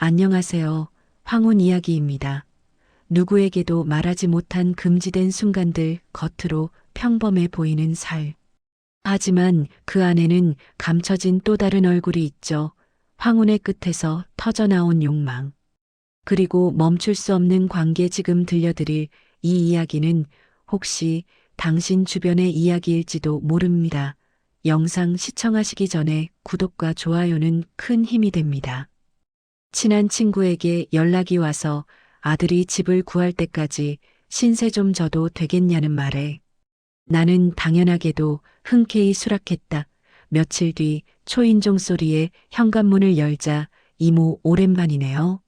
안녕하세요. 황혼 이야기입니다. 누구에게도 말하지 못한 금지된 순간들, 겉으로 평범해 보이는 살. 하지만 그 안에는 감춰진 또 다른 얼굴이 있죠. 황혼의 끝에서 터져나온 욕망. 그리고 멈출 수 없는 관계. 지금 들려드릴 이 이야기는 혹시 당신 주변의 이야기일지도 모릅니다. 영상 시청하시기 전에 구독과 좋아요는 큰 힘이 됩니다. 친한 친구에게 연락이 와서 아들이 집을 구할 때까지 신세 좀 져도 되겠냐는 말에 나는 당연하게도 흔쾌히 수락했다. 며칠 뒤 초인종 소리에 현관문을 열자 이모 오랜만이네요.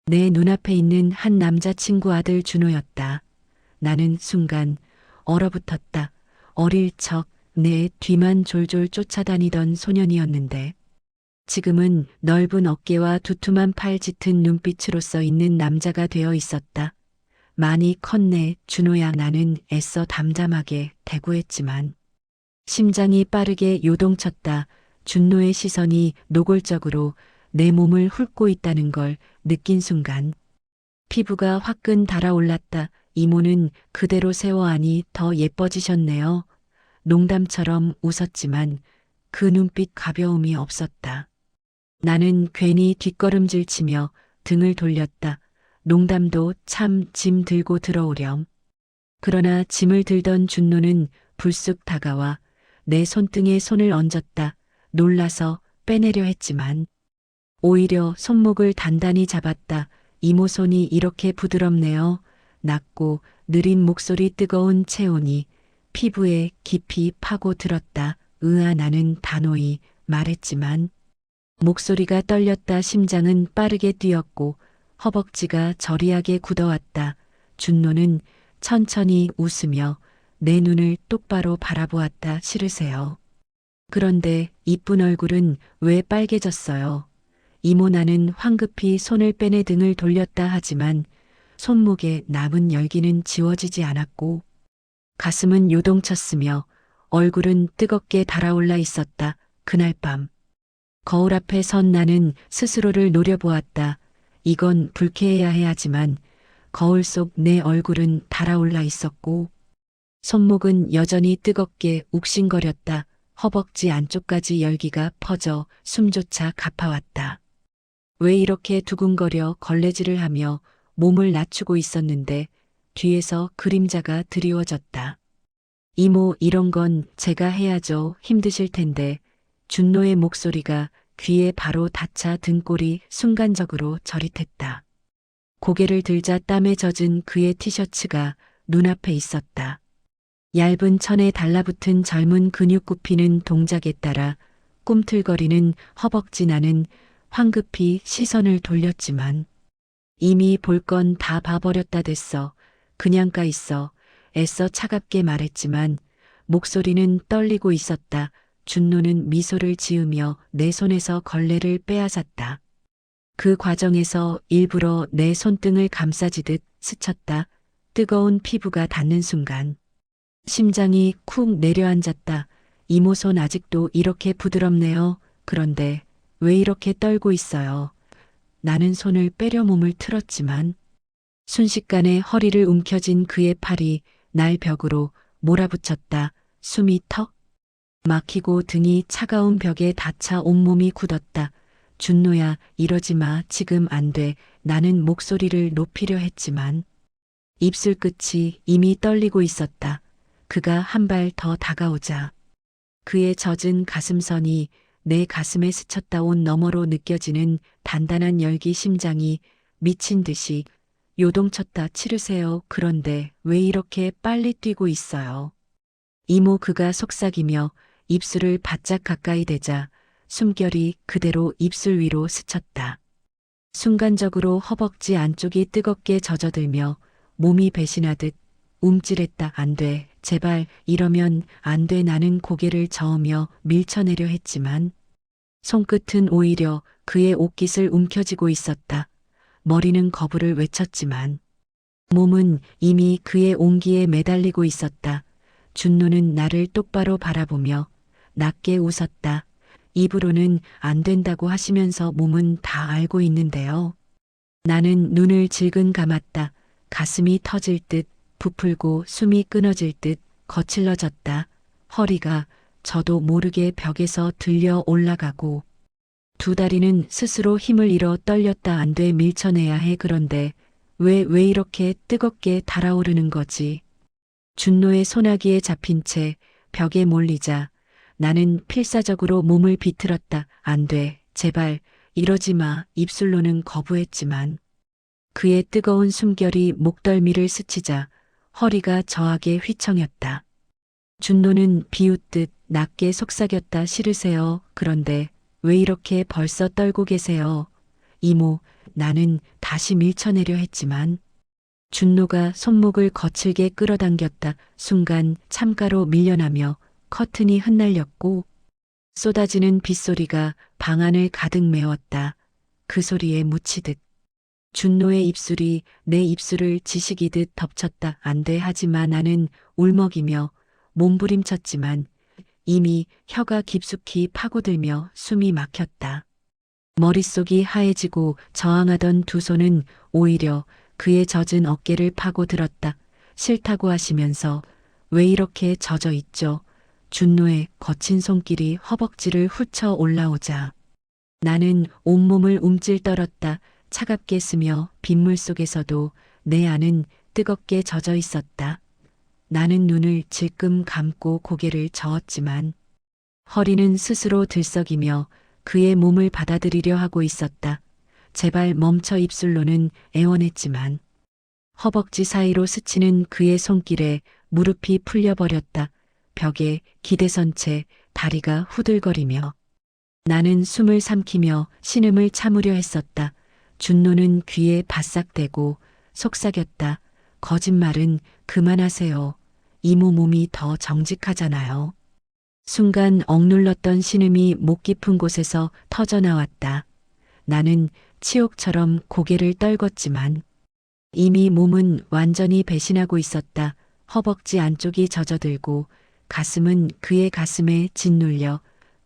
내 눈앞에 있는 한 남자친구 아들 준호였다. 나는 순간 얼어붙었다. 어릴 적 내 뒤만 졸졸 쫓아다니던 소년이었는데 지금은 넓은 어깨와 두툼한 팔 짙은 눈빛으로 써 있는 남자가 되어 있었다. 많이 컸네, 준호야. 나는 애써 담담하게 대꾸했지만 심장이 빠르게 요동쳤다. 준호의 시선이 노골적으로 내 몸을 훑고 있다는 걸 느낀 순간 피부가 화끈 달아올랐다. 이모는 그대로 세워하니 더 예뻐지셨네요. 농담처럼 웃었지만 그 눈빛 가벼움이 없었다. 나는 괜히 뒷걸음질 치며 등을 돌렸다. 농담도 참 짐 들고 들어오렴. 그러나 짐을 들던 준노는 불쑥 다가와 내 손등에 손을 얹었다. 놀라서 빼내려 했지만 오히려 손목을 단단히 잡았다. 이모 손이 이렇게 부드럽네요. 낮고 느린 목소리, 뜨거운 체온이 피부에 깊이 파고들었다. 으아. 나는 단호히 말했지만 목소리가 떨렸다. 심장은 빠르게 뛰었고 허벅지가 저리하게 굳어왔다. 준노는 천천히 웃으며 내 눈을 똑바로 바라보았다. 싫으세요? 그런데 이쁜 얼굴은 왜 빨개졌어요? 이모. 나는 황급히 손을 빼내 등을 돌렸다. 하지만 손목에 남은 열기는 지워지지 않았고 가슴은 요동쳤으며 얼굴은 뜨겁게 달아올라 있었다. 그날 밤 거울 앞에 선 나는 스스로를 노려보았다. 이건 불쾌해야 해. 하지만 거울 속 내 얼굴은 달아올라 있었고 손목은 여전히 뜨겁게 욱신거렸다. 허벅지 안쪽까지 열기가 퍼져 숨조차 가파왔다. 왜 이렇게 두근거려 걸레질을 하며 몸을 낮추고 있었는데 뒤에서 그림자가 드리워졌다. 이모, 이런 건 제가 해야죠. 힘드실 텐데. 준노의 목소리가 귀에 바로 닿자 등골이 순간적으로 저릿했다. 고개를 들자 땀에 젖은 그의 티셔츠가 눈앞에 있었다. 얇은 천에 달라붙은 젊은 근육 굽히는 동작에 따라 꿈틀거리는 허벅지. 나는 황급히 시선을 돌렸지만 이미 볼 건 다 봐버렸다. 됐어. 그냥 가 있어. 애써 차갑게 말했지만 목소리는 떨리고 있었다. 준노는 미소를 지으며 내 손에서 걸레를 빼앗았다. 그 과정에서 일부러 내 손등을 감싸지듯 스쳤다. 뜨거운 피부가 닿는 순간 심장이 쿵 내려앉았다. 이모 손 아직도 이렇게 부드럽네요. 그런데 왜 이렇게 떨고 있어요? 나는 손을 빼려 몸을 틀었지만 순식간에 허리를 움켜쥔 그의 팔이 날 벽으로 몰아붙였다. 숨이 턱 막히고 등이 차가운 벽에 닿자 온몸이 굳었다. 준노야, 이러지 마. 지금 안 돼. 나는 목소리를 높이려 했지만 입술 끝이 이미 떨리고 있었다. 그가 한 발 더 다가오자 그의 젖은 가슴선이 내 가슴에 스쳤다. 온 너머로 느껴지는 단단한 열기. 심장이 미친 듯이 요동쳤다. 치르세요. 그런데 왜 이렇게 빨리 뛰고 있어요? 이모. 그가 속삭이며 입술을 바짝 가까이 대자 숨결이 그대로 입술 위로 스쳤다. 순간적으로 허벅지 안쪽이 뜨겁게 젖어들며 몸이 배신하듯 움찔했다. 안 돼. 제발. 이러면 안 돼. 나는 고개를 저으며 밀쳐내려 했지만 손끝은 오히려 그의 옷깃을 움켜쥐고 있었다. 머리는 거부를 외쳤지만 몸은 이미 그의 온기에 매달리고 있었다. 준노는 나를 똑바로 바라보며 낮게 웃었다. 입으로는 안 된다고 하시면서 몸은 다 알고 있는데요. 나는 눈을 질근 감았다. 가슴이 터질 듯 부풀고 숨이 끊어질 듯 거칠러졌다. 허리가 저도 모르게 벽에서 들려 올라가고 두 다리는 스스로 힘을 잃어 떨렸다. 안 돼, 밀쳐내야 해. 그런데 왜 이렇게 뜨겁게 달아오르는 거지? 준노의 소나기에 잡힌 채 벽에 몰리자 나는 필사적으로 몸을 비틀었다. 안 돼, 제발 이러지 마. 입술로는 거부했지만 그의 뜨거운 숨결이 목덜미를 스치자 허리가 저하게 휘청였다. 준노는 비웃듯 낮게 속삭였다. 싫으세요? 그런데 왜 이렇게 벌써 떨고 계세요? 이모, 나는 다시 밀쳐내려 했지만 준노가 손목을 거칠게 끌어당겼다. 순간 창가로 밀려나며 커튼이 흩날렸고 쏟아지는 빗소리가 방 안을 가득 메웠다. 그 소리에 묻히듯 준노의 입술이 내 입술을 지식이듯 덮쳤다. 안 돼, 하지마. 나는 울먹이며 몸부림쳤지만 이미 혀가 깊숙이 파고들며 숨이 막혔다. 머릿속이 하얘지고 저항하던 두 손은 오히려 그의 젖은 어깨를 파고들었다. 싫다고 하시면서 왜 이렇게 젖어 있죠? 준노의 거친 손길이 허벅지를 훑쳐 올라오자 나는 온몸을 움찔 떨었다. 차갑게 스며 빗물 속에서도 내 안은 뜨겁게 젖어 있었다. 나는 눈을 질끔 감고 고개를 저었지만 허리는 스스로 들썩이며 그의 몸을 받아들이려 하고 있었다. 제발 멈춰. 입술로는 애원했지만 허벅지 사이로 스치는 그의 손길에 무릎이 풀려버렸다. 벽에 기대선 채 다리가 후들거리며 나는 숨을 삼키며 신음을 참으려 했었다. 준노는 귀에 바싹 대고 속삭였다. 거짓말은 그만하세요. 이모 몸이 더 정직하잖아요. 순간 억눌렀던 신음이 목 깊은 곳에서 터져나왔다. 나는 치욕처럼 고개를 떨궜지만 이미 몸은 완전히 배신하고 있었다. 허벅지 안쪽이 젖어들고 가슴은 그의 가슴에 짓눌려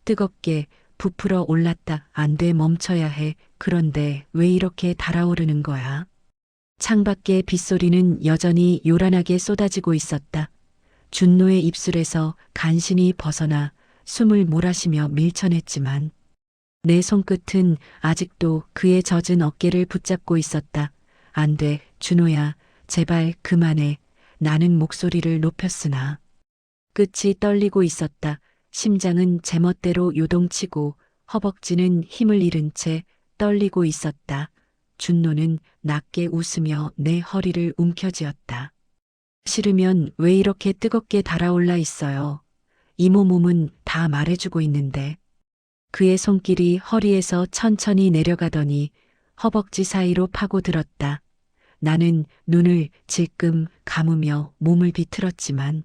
뜨겁게 부풀어 올랐다. 안 돼, 멈춰야 해. 그런데 왜 이렇게 달아오르는 거야? 창밖의 빗소리는 여전히 요란하게 쏟아지고 있었다. 준노의 입술에서 간신히 벗어나 숨을 몰아쉬며 밀쳐냈지만 내 손끝은 아직도 그의 젖은 어깨를 붙잡고 있었다. 안 돼, 준호야. 제발 그만해. 나는 목소리를 높였으나 끝이 떨리고 있었다. 심장은 제멋대로 요동치고 허벅지는 힘을 잃은 채 떨리고 있었다. 준노는 낮게 웃으며 내 허리를 움켜쥐었다. 싫으면 왜 이렇게 뜨겁게 달아올라 있어요? 이모 몸은 다 말해주고 있는데. 그의 손길이 허리에서 천천히 내려가더니 허벅지 사이로 파고들었다. 나는 눈을 질끔 감으며 몸을 비틀었지만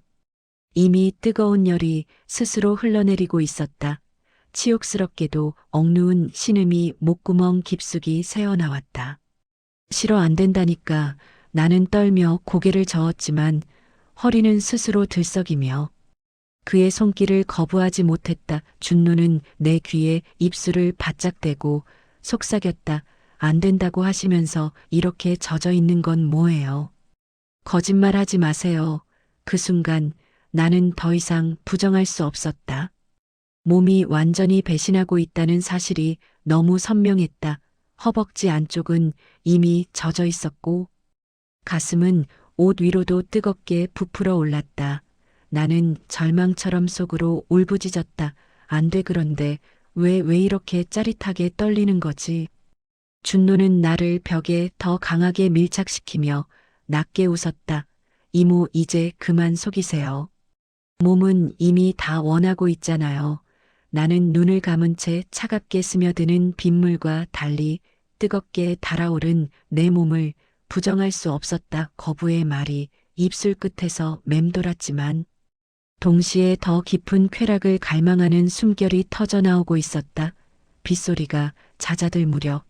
이미 뜨거운 열이 스스로 흘러내리고 있었다. 치욕스럽게도 억누운 신음이 목구멍 깊숙이 새어나왔다. 싫어, 안 된다니까. 나는 떨며 고개를 저었지만 허리는 스스로 들썩이며 그의 손길을 거부하지 못했다. 준노는 내 귀에 입술을 바짝 대고 속삭였다. 안 된다고 하시면서 이렇게 젖어 있는 건 뭐예요? 거짓말하지 마세요. 그 순간 나는 더 이상 부정할 수 없었다. 몸이 완전히 배신하고 있다는 사실이 너무 선명했다. 허벅지 안쪽은 이미 젖어 있었고 가슴은 옷 위로도 뜨겁게 부풀어 올랐다. 나는 절망처럼 속으로 울부짖었다. 안 돼. 그런데 왜 이렇게 짜릿하게 떨리는 거지? 준노는 나를 벽에 더 강하게 밀착시키며 낮게 웃었다. 이모, 이제 그만 속이세요. 몸은 이미 다 원하고 있잖아요. 나는 눈을 감은 채 차갑게 스며드는 빗물과 달리 뜨겁게 달아오른 내 몸을 부정할 수 없었다. 거부의 말이 입술 끝에서 맴돌았지만 동시에 더 깊은 쾌락을 갈망하는 숨결이 터져나오고 있었다. 빗소리가 잦아들 무렵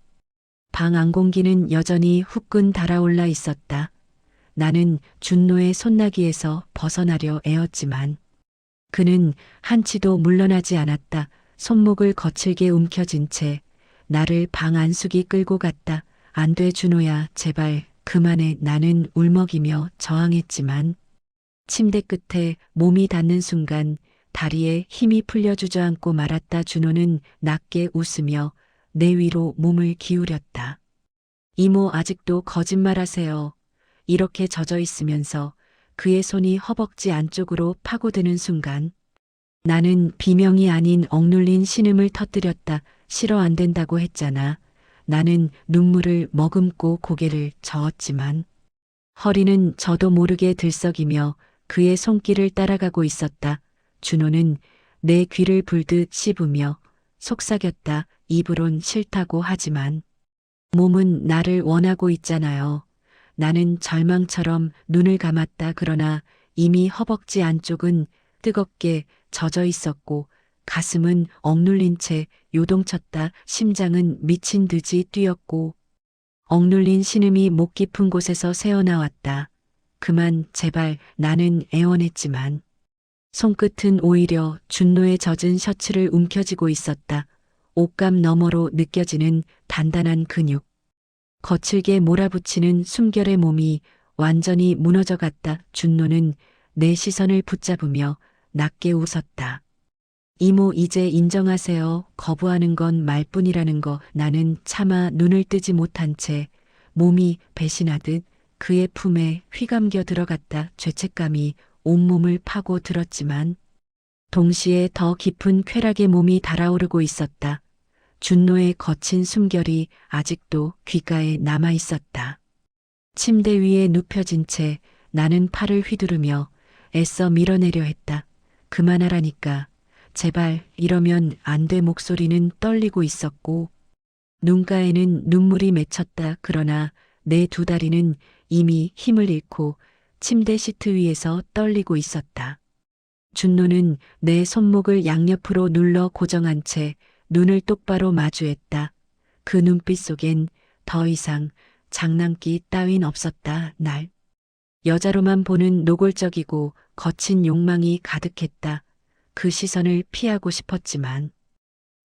방 안 공기는 여전히 후끈 달아올라 있었다. 나는 준노의 손나기에서 벗어나려 애었지만 그는 한치도 물러나지 않았다. 손목을 거칠게 움켜쥔 채 나를 방 안숙이 끌고 갔다. 안 돼, 준호야, 제발 그만해. 나는 울먹이며 저항했지만 침대 끝에 몸이 닿는 순간 다리에 힘이 풀려 주저앉고 말았다. 준호는 낮게 웃으며 내 위로 몸을 기울였다. 이모, 아직도 거짓말하세요. 이렇게 젖어 있으면서 그의 손이 허벅지 안쪽으로 파고드는 순간 나는 비명이 아닌 억눌린 신음을 터뜨렸다. 싫어, 안 된다고 했잖아. 나는 눈물을 머금고 고개를 저었지만 허리는 저도 모르게 들썩이며 그의 손길을 따라가고 있었다. 준호는 내 귀를 불듯 씹으며 속삭였다. 입으론 싫다고 하지만 몸은 나를 원하고 있잖아요. 나는 절망처럼 눈을 감았다. 그러나 이미 허벅지 안쪽은 뜨겁게 젖어 있었고 가슴은 억눌린 채 요동쳤다. 심장은 미친 듯이 뛰었고 억눌린 신음이 목 깊은 곳에서 새어나왔다. 그만, 제발. 나는 애원했지만 손끝은 오히려 준노의 젖은 셔츠를 움켜쥐고 있었다. 옷감 너머로 느껴지는 단단한 근육. 거칠게 몰아붙이는 숨결의 몸이 완전히 무너져갔다. 준노는 내 시선을 붙잡으며 낮게 웃었다. 이모, 이제 인정하세요. 거부하는 건 말뿐이라는 거. 나는 차마 눈을 뜨지 못한 채 몸이 배신하듯 그의 품에 휘감겨 들어갔다. 죄책감이 온몸을 파고 들었지만 동시에 더 깊은 쾌락의 몸이 달아오르고 있었다. 준노의 거친 숨결이 아직도 귓가에 남아 있었다. 침대 위에 눕혀진 채 나는 팔을 휘두르며 애써 밀어내려 했다. 그만하라니까. 제발. 이러면 안 돼. 목소리는 떨리고 있었고 눈가에는 눈물이 맺혔다. 그러나 내 두 다리는 이미 힘을 잃고 침대 시트 위에서 떨리고 있었다. 준노는 내 손목을 양옆으로 눌러 고정한 채 눈을 똑바로 마주했다. 그 눈빛 속엔 더 이상 장난기 따윈 없었다. 날 여자로만 보는 노골적이고 거친 욕망이 가득했다. 그 시선을 피하고 싶었지만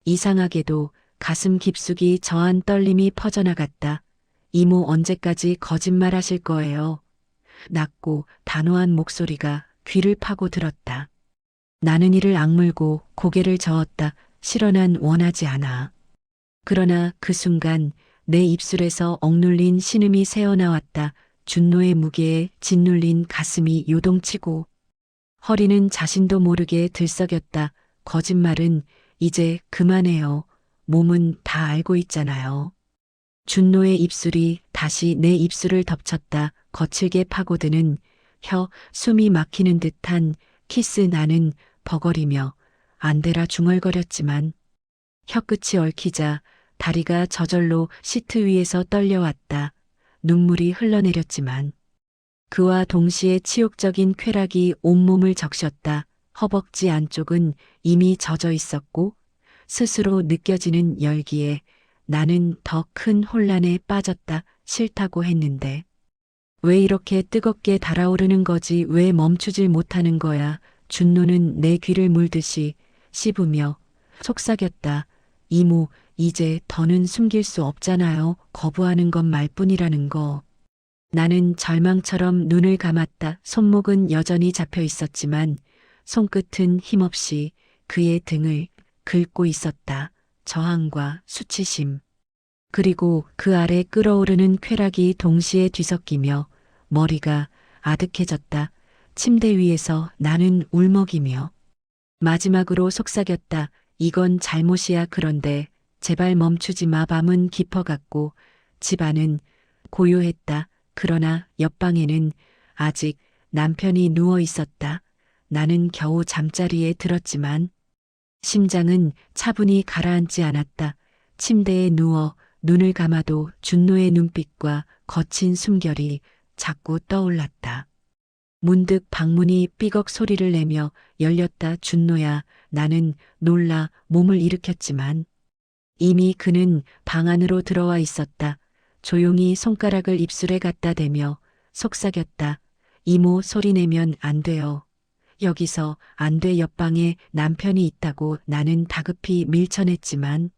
이상하게도 가슴 깊숙이 저한 떨림이 퍼져나갔다. 이모, 언제까지 거짓말 하실 거예요? 낮고 단호한 목소리가 귀를 파고 들었다. 나는 이를 악물고 고개를 저었다. 싫어, 난 원하지 않아. 그러나 그 순간 내 입술에서 억눌린 신음이 새어나왔다. 준노의 무게에 짓눌린 가슴이 요동치고 허리는 자신도 모르게 들썩였다. 거짓말은 이제 그만해요. 몸은 다 알고 있잖아요. 준노의 입술이 다시 내 입술을 덮쳤다. 거칠게 파고드는 혀, 숨이 막히는 듯한 키스. 나는 버거리며 안 되라 중얼거렸지만 혀끝이 얽히자 다리가 저절로 시트 위에서 떨려왔다. 눈물이 흘러내렸지만 그와 동시에 치욕적인 쾌락이 온몸을 적셨다. 허벅지 안쪽은 이미 젖어 있었고 스스로 느껴지는 열기에 나는 더 큰 혼란에 빠졌다. 싫다고 했는데 왜 이렇게 뜨겁게 달아오르는 거지? 왜 멈추질 못하는 거야? 준노는 내 귀를 물듯이 씹으며 속삭였다. 이모, 이제 더는 숨길 수 없잖아요. 거부하는 건 말뿐이라는 거. 나는 절망처럼 눈을 감았다. 손목은 여전히 잡혀 있었지만 손끝은 힘없이 그의 등을 긁고 있었다. 저항과 수치심. 그리고 그 아래 끓어오르는 쾌락이 동시에 뒤섞이며 머리가 아득해졌다. 침대 위에서 나는 울먹이며 마지막으로 속삭였다. 이건 잘못이야. 그런데 제발 멈추지 마. 밤은 깊어갔고 집안은 고요했다. 그러나 옆방에는 아직 남편이 누워 있었다. 나는 겨우 잠자리에 들었지만 심장은 차분히 가라앉지 않았다. 침대에 누워 눈을 감아도 준노의 눈빛과 거친 숨결이 자꾸 떠올랐다. 문득 방문이 삐걱 소리를 내며 열렸다. 준노야. 나는 놀라 몸을 일으켰지만 이미 그는 방 안으로 들어와 있었다. 조용히 손가락을 입술에 갖다 대며 속삭였다. 이모, 소리내면 안 돼요. 여기서 안 돼 옆방에 남편이 있다고 나는 다급히 밀쳐냈지만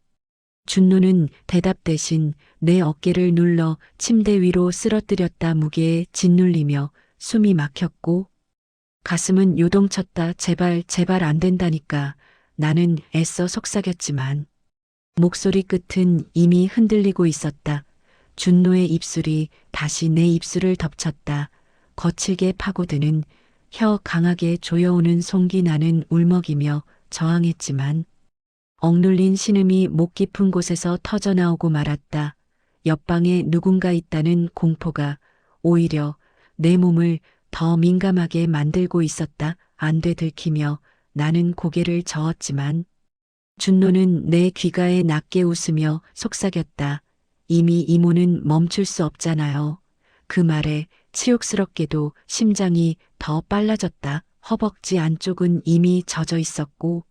준노는 대답 대신 내 어깨를 눌러 침대 위로 쓰러뜨렸다. 무게에 짓눌리며 숨이 막혔고 가슴은 요동쳤다. 제발 제발 안 된다니까. 나는 애써 속삭였지만 목소리 끝은 이미 흔들리고 있었다. 준노의 입술이 다시 내 입술을 덮쳤다. 거칠게 파고드는 혀 강하게 조여오는 송기. 나는 울먹이며 저항했지만 억눌린 신음이 목 깊은 곳에서 터져나오고 말았다. 옆방에 누군가 있다는 공포가 오히려 내 몸을 더 민감하게 만들고 있었다. 안 돼 들키며 나는 고개를 저었지만 준노는 내 귀가에 낮게 웃으며 속삭였다. 이미 이모는 멈출 수 없잖아요. 그 말에 치욕스럽게도 심장이 더 빨라졌다. 허벅지 안쪽은 이미 젖어 있었고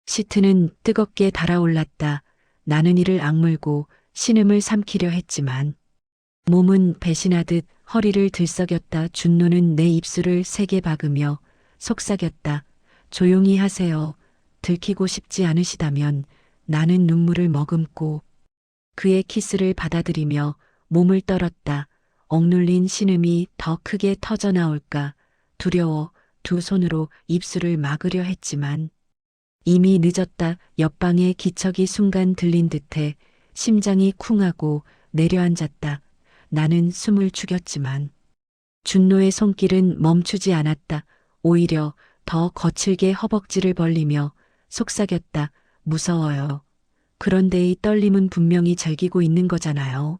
시트는 뜨겁게 달아올랐다. 나는 이를 악물고 신음을 삼키려 했지만 몸은 배신하듯 허리를 들썩였다. 준노는 내 입술을 세게 박으며 속삭였다. 조용히 하세요. 들키고 싶지 않으시다면. 나는 눈물을 머금고 그의 키스를 받아들이며 몸을 떨었다. 억눌린 신음이 더 크게 터져나올까 두려워 두 손으로 입술을 막으려 했지만 이미 늦었다. 옆방의 기척이 순간 들린 듯해 심장이 쿵하고 내려앉았다. 나는 숨을 죽였지만 준노의 손길은 멈추지 않았다. 오히려 더 거칠게 허벅지를 벌리며 속삭였다. 무서워요. 그런데 이 떨림은 분명히 즐기고 있는 거잖아요.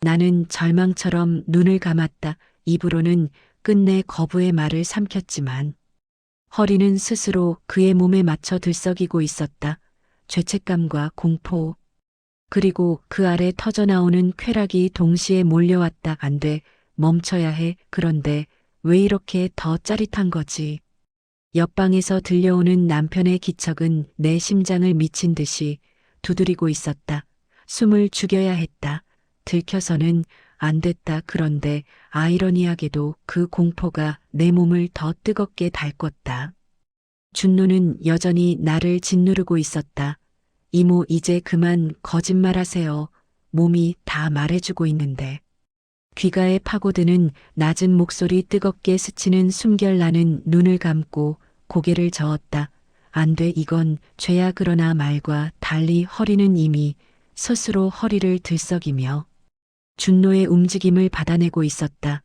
나는 절망처럼 눈을 감았다. 입으로는 끝내 거부의 말을 삼켰지만 허리는 스스로 그의 몸에 맞춰 들썩이고 있었다. 죄책감과 공포, 그리고 그 아래 터져나오는 쾌락이 동시에 몰려왔다. 안 돼, 멈춰야 해. 그런데 왜 이렇게 더 짜릿한 거지? 옆방에서 들려오는 남편의 기척은 내 심장을 미친 듯이 두드리고 있었다. 숨을 죽여야 했다. 들켜서는 안 됐다. 그런데 아이러니하게도 그 공포가 내 몸을 더 뜨겁게 달궜다. 준노는 여전히 나를 짓누르고 있었다. 이모 이제 그만 거짓말하세요. 몸이 다 말해주고 있는데. 귀가에 파고드는 낮은 목소리 뜨겁게 스치는 숨결. 나는 눈을 감고 고개를 저었다. 안 돼 이건 죄야. 그러나 말과 달리 허리는 이미 스스로 허리를 들썩이며 준노의 움직임을 받아내고 있었다.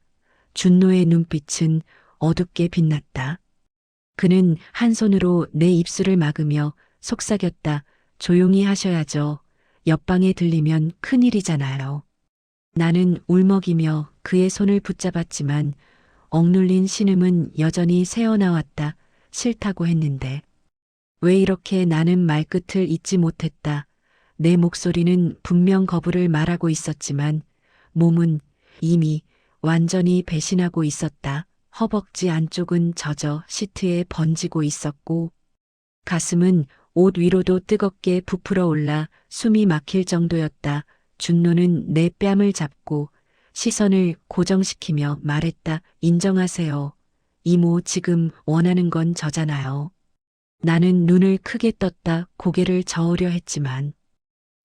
준노의 눈빛은 어둡게 빛났다. 그는 한 손으로 내 입술을 막으며 속삭였다. 조용히 하셔야죠. 옆방에 들리면 큰일이잖아요. 나는 울먹이며 그의 손을 붙잡았지만 억눌린 신음은 여전히 새어나왔다. 싫다고 했는데. 왜 이렇게. 나는 말끝을 잇지 못했다. 내 목소리는 분명 거부를 말하고 있었지만 몸은 이미 완전히 배신하고 있었다. 허벅지 안쪽은 젖어 시트에 번지고 있었고 가슴은 옷 위로도 뜨겁게 부풀어 올라 숨이 막힐 정도였다. 준노는 내 뺨을 잡고 시선을 고정시키며 말했다. 인정하세요. 이모 지금 원하는 건 저잖아요. 나는 눈을 크게 떴다. 고개를 저으려 했지만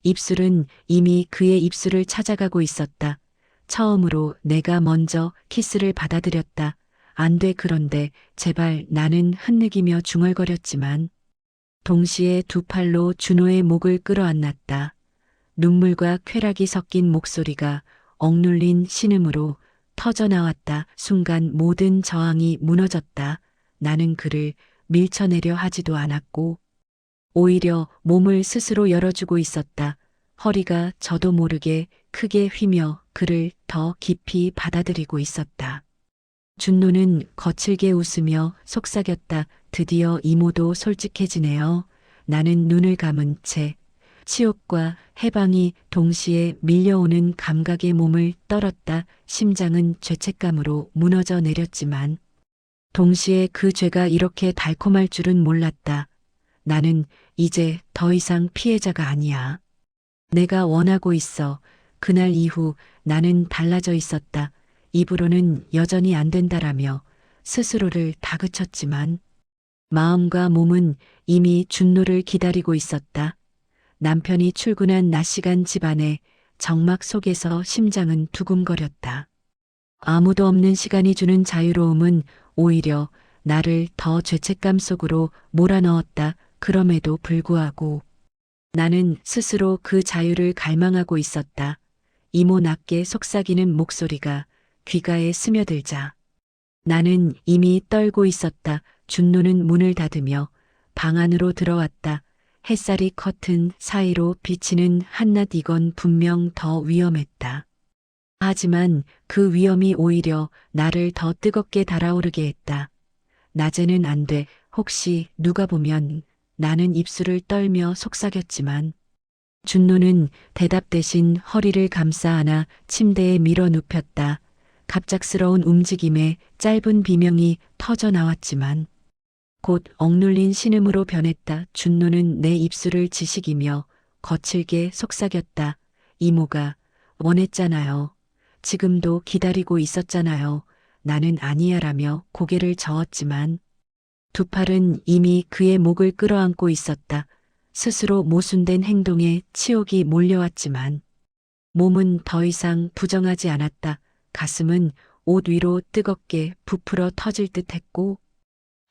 입술은 이미 그의 입술을 찾아가고 있었다. 처음으로 내가 먼저 키스를 받아들였다. 안 돼. 그런데 제발. 나는 흔들리며 중얼거렸지만 동시에 두 팔로 준호의 목을 끌어안았다. 눈물과 쾌락이 섞인 목소리가 억눌린 신음으로 터져나왔다. 순간 모든 저항이 무너졌다. 나는 그를 밀쳐내려 하지도 않았고 오히려 몸을 스스로 열어주고 있었다. 허리가 저도 모르게 크게 휘며 그를 더 깊이 받아들이고 있었다. 준노는 거칠게 웃으며 속삭였다. 드디어 이모도 솔직해지네요. 나는 눈을 감은 채 치욕과 해방이 동시에 밀려오는 감각에 몸을 떨었다. 심장은 죄책감으로 무너져 내렸지만 동시에 그 죄가 이렇게 달콤할 줄은 몰랐다. 나는 이제 더 이상 피해자가 아니야. 내가 원하고 있어. 그날 이후 나는 달라져 있었다. 입으로는 여전히 안 된다라며 스스로를 다그쳤지만 마음과 몸은 이미 준노를 기다리고 있었다. 남편이 출근한 낮 시간 집안에 정막 속에서 심장은 두근거렸다. 아무도 없는 시간이 주는 자유로움은 오히려 나를 더 죄책감 속으로 몰아넣었다. 그럼에도 불구하고 나는 스스로 그 자유를 갈망하고 있었다. 이모 낮게 속삭이는 목소리가 귀가에 스며들자 나는 이미 떨고 있었다. 준노는 문을 닫으며 방 안으로 들어왔다. 햇살이 커튼 사이로 비치는 한낮 이건 분명 더 위험했다. 하지만 그 위험이 오히려 나를 더 뜨겁게 달아오르게 했다. 낮에는 안 돼. 혹시 누가 보면 나는 입술을 떨며 속삭였지만 준노는 대답 대신 허리를 감싸 안아 침대에 밀어 눕혔다. 갑작스러운 움직임에 짧은 비명이 터져 나왔지만 곧 억눌린 신음으로 변했다. 준노는 내 입술을 지식이며 거칠게 속삭였다. 이모가 원했잖아요. 지금도 기다리고 있었잖아요. 나는 아니야라며 고개를 저었지만 두 팔은 이미 그의 목을 끌어안고 있었다. 스스로 모순된 행동에 치욕이 몰려왔지만 몸은 더 이상 부정하지 않았다. 가슴은 옷 위로 뜨겁게 부풀어 터질 듯 했고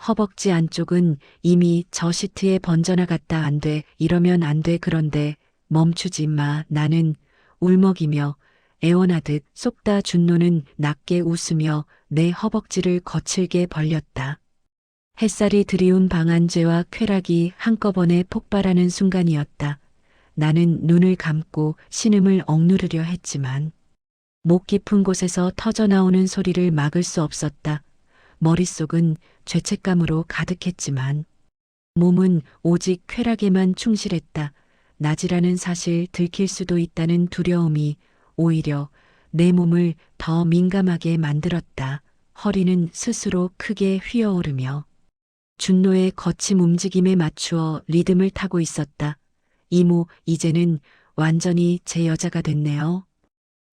허벅지 안쪽은 이미 저 시트에 번져나갔다. 안 돼. 이러면 안 돼. 그런데 멈추지 마. 나는 울먹이며 애원하듯 쏟다. 준노는 낮게 웃으며 내 허벅지를 거칠게 벌렸다. 햇살이 드리운 방안제와 쾌락이 한꺼번에 폭발하는 순간이었다. 나는 눈을 감고 신음을 억누르려 했지만 목 깊은 곳에서 터져나오는 소리를 막을 수 없었다. 머릿속은 죄책감으로 가득했지만 몸은 오직 쾌락에만 충실했다. 낮이라는 사실 들킬 수도 있다는 두려움이 오히려 내 몸을 더 민감하게 만들었다. 허리는 스스로 크게 휘어오르며 준노의 거친 움직임에 맞추어 리듬을 타고 있었다. 이모, 이제는 완전히 제 여자가 됐네요.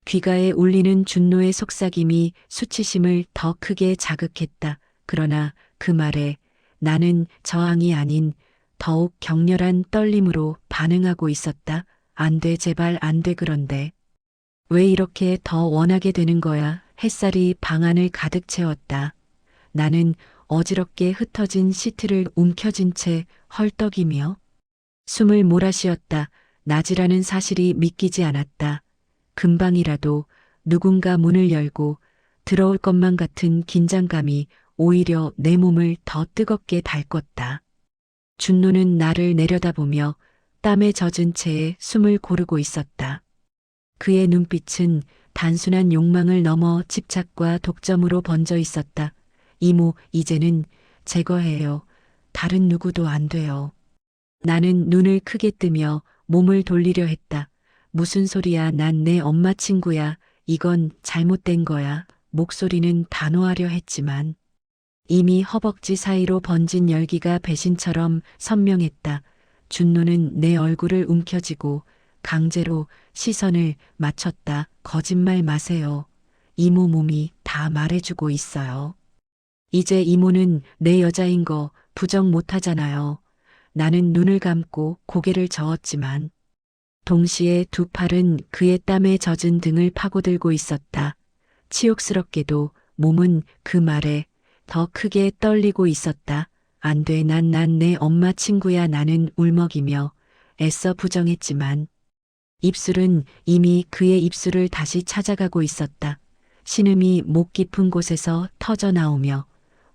귀가에 울리는 준노의 속삭임이 수치심을 더 크게 자극했다. 그러나 그 말에 나는 저항이 아닌 더욱 격렬한 떨림으로 반응하고 있었다. 안 돼, 제발 안 돼. 그런데 왜 이렇게 더 원하게 되는 거야? 햇살이 방 안을 가득 채웠다. 나는 어지럽게 흩어진 시트를 움켜쥔 채 헐떡이며 숨을 몰아쉬었다. 낮이라는 사실이 믿기지 않았다. 금방이라도 누군가 문을 열고 들어올 것만 같은 긴장감이 오히려 내 몸을 더 뜨겁게 달궜다. 준노는 나를 내려다보며 땀에 젖은 채에 숨을 고르고 있었다. 그의 눈빛은 단순한 욕망을 넘어 집착과 독점으로 번져 있었다. 이모, 이제는 제거해요. 다른 누구도 안 돼요. 나는 눈을 크게 뜨며 몸을 돌리려 했다. 무슨 소리야? 난 내 엄마 친구야. 이건 잘못된 거야. 목소리는 단호하려 했지만 이미 허벅지 사이로 번진 열기가 배신처럼 선명했다. 준노는 내 얼굴을 움켜쥐고 강제로 시선을 맞췄다. 거짓말 마세요. 이모 몸이 다 말해주고 있어요. 이제 이모는 내 여자인 거 부정 못하잖아요. 나는 눈을 감고 고개를 저었지만 동시에 두 팔은 그의 땀에 젖은 등을 파고들고 있었다. 치욕스럽게도 몸은 그 말에 더 크게 떨리고 있었다. 안 돼, 난 내 엄마 친구야. 나는 울먹이며 애써 부정했지만 입술은 이미 그의 입술을 다시 찾아가고 있었다. 신음이 목 깊은 곳에서 터져 나오며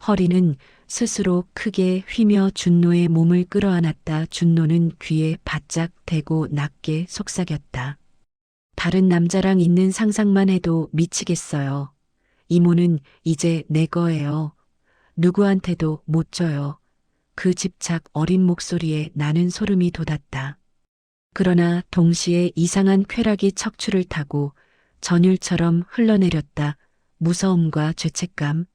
허리는 스스로 크게 휘며 준노의 몸을 끌어안았다. 준노는 귀에 바짝 대고 낮게 속삭였다. 다른 남자랑 있는 상상만 해도 미치겠어요. 이모는 이제 내 거예요. 누구한테도 못 줘요. 그 집착 어린 목소리에 나는 소름이 돋았다. 그러나 동시에 이상한 쾌락이 척추를 타고 전율처럼 흘러내렸다. 무서움과 죄책감.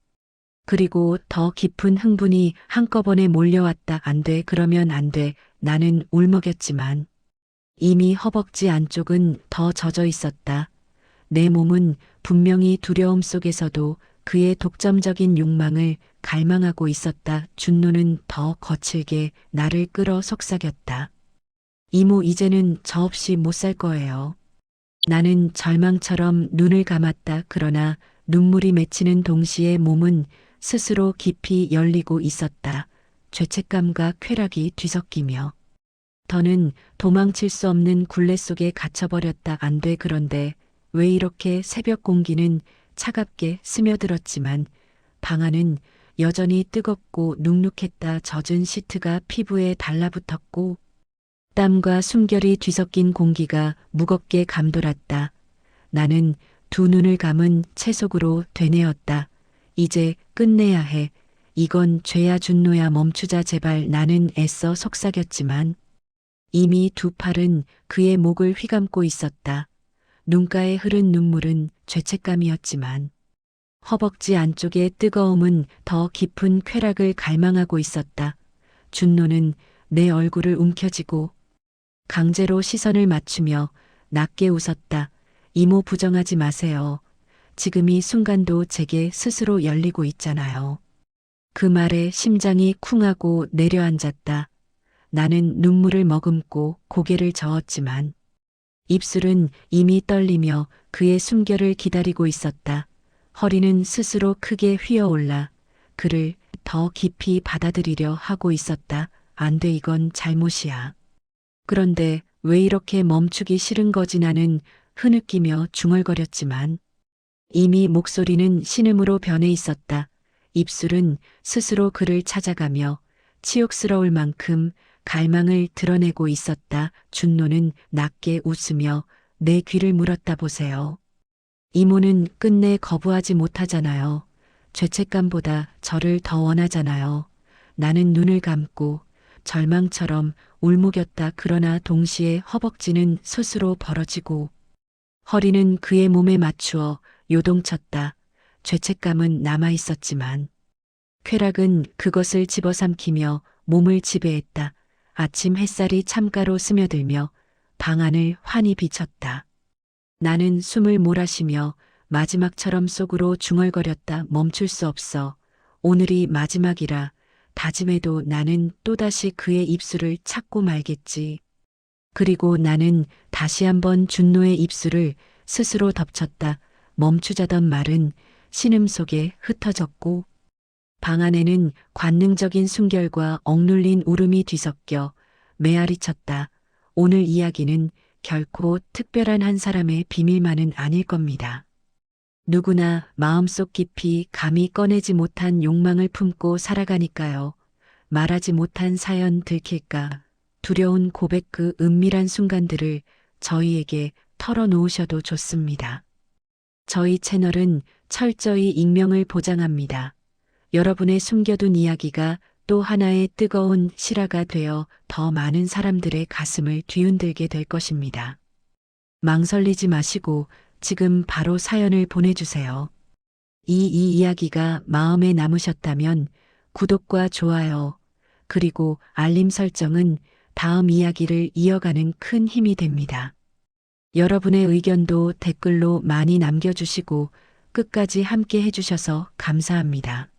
그리고 더 깊은 흥분이 한꺼번에 몰려왔다. 안 돼, 그러면 안 돼. 나는 울먹였지만 이미 허벅지 안쪽은 더 젖어 있었다. 내 몸은 분명히 두려움 속에서도 그의 독점적인 욕망을 갈망하고 있었다. 준노는 더 거칠게 나를 끌어 속삭였다. 이모, 이제는 저 없이 못 살 거예요. 나는 절망처럼 눈을 감았다. 그러나 눈물이 맺히는 동시에 몸은 스스로 깊이 열리고 있었다. 죄책감과 쾌락이 뒤섞이며. 더는 도망칠 수 없는 굴레 속에 갇혀버렸다. 안 돼. 그런데 왜 이렇게 새벽 공기는 차갑게 스며들었지만 방 안은 여전히 뜨겁고 눅눅했다. 젖은 시트가 피부에 달라붙었고 땀과 숨결이 뒤섞인 공기가 무겁게 감돌았다. 나는 두 눈을 감은 채 속으로 되뇌었다. 이제 끝내야 해. 이건 죄야. 준노야, 멈추자 제발. 나는 애써 속삭였지만 이미 두 팔은 그의 목을 휘감고 있었다. 눈가에 흐른 눈물은 죄책감이었지만 허벅지 안쪽의 뜨거움은 더 깊은 쾌락을 갈망하고 있었다. 준노는 내 얼굴을 움켜쥐고 강제로 시선을 맞추며 낮게 웃었다. 이모, 부정하지 마세요. 지금 이 순간도 제게 스스로 열리고 있잖아요. 그 말에 심장이 쿵하고 내려앉았다. 나는 눈물을 머금고 고개를 저었지만 입술은 이미 떨리며 그의 숨결을 기다리고 있었다. 허리는 스스로 크게 휘어올라 그를 더 깊이 받아들이려 하고 있었다. 안 돼, 이건 잘못이야. 그런데 왜 이렇게 멈추기 싫은 거지? 나는 흐느끼며 중얼거렸지만 이미 목소리는 신음으로 변해 있었다. 입술은 스스로 그를 찾아가며 치욕스러울 만큼 갈망을 드러내고 있었다. 준노는 낮게 웃으며 내 귀를 물었다. 보세요. 이모는 끝내 거부하지 못하잖아요. 죄책감보다 저를 더 원하잖아요. 나는 눈을 감고 절망처럼 울먹였다. 그러나 동시에 허벅지는 스스로 벌어지고 허리는 그의 몸에 맞추어 요동쳤다. 죄책감은 남아 있었지만 쾌락은 그것을 집어삼키며 몸을 지배했다. 아침 햇살이 창가로 스며들며 방 안을 환히 비쳤다. 나는 숨을 몰아쉬며 마지막처럼 속으로 중얼거렸다. 멈출 수 없어. 오늘이 마지막이라 다짐해도 나는 또다시 그의 입술을 찾고 말겠지. 그리고 나는 다시 한번 준노의 입술을 스스로 덮쳤다. 멈추자던 말은 신음 속에 흩어졌고 방 안에는 관능적인 순결과 억눌린 울음이 뒤섞여 메아리 쳤다. 오늘 이야기는 결코 특별한 한 사람의 비밀만은 아닐 겁니다. 누구나 마음속 깊이 감히 꺼내지 못한 욕망을 품고 살아가니까요. 말하지 못한 사연 들킬까 두려운 고백, 그 은밀한 순간들을 저희에게 털어놓으셔도 좋습니다. 저희 채널은 철저히 익명을 보장합니다. 여러분의 숨겨둔 이야기가 또 하나의 뜨거운 실화가 되어 더 많은 사람들의 가슴을 뒤흔들게 될 것입니다. 망설이지 마시고 지금 바로 사연을 보내주세요. 이 이야기가 마음에 남으셨다면 구독과 좋아요, 그리고 알림 설정은 다음 이야기를 이어가는 큰 힘이 됩니다. 여러분의 의견도 댓글로 많이 남겨주시고 끝까지 함께 해주셔서 감사합니다.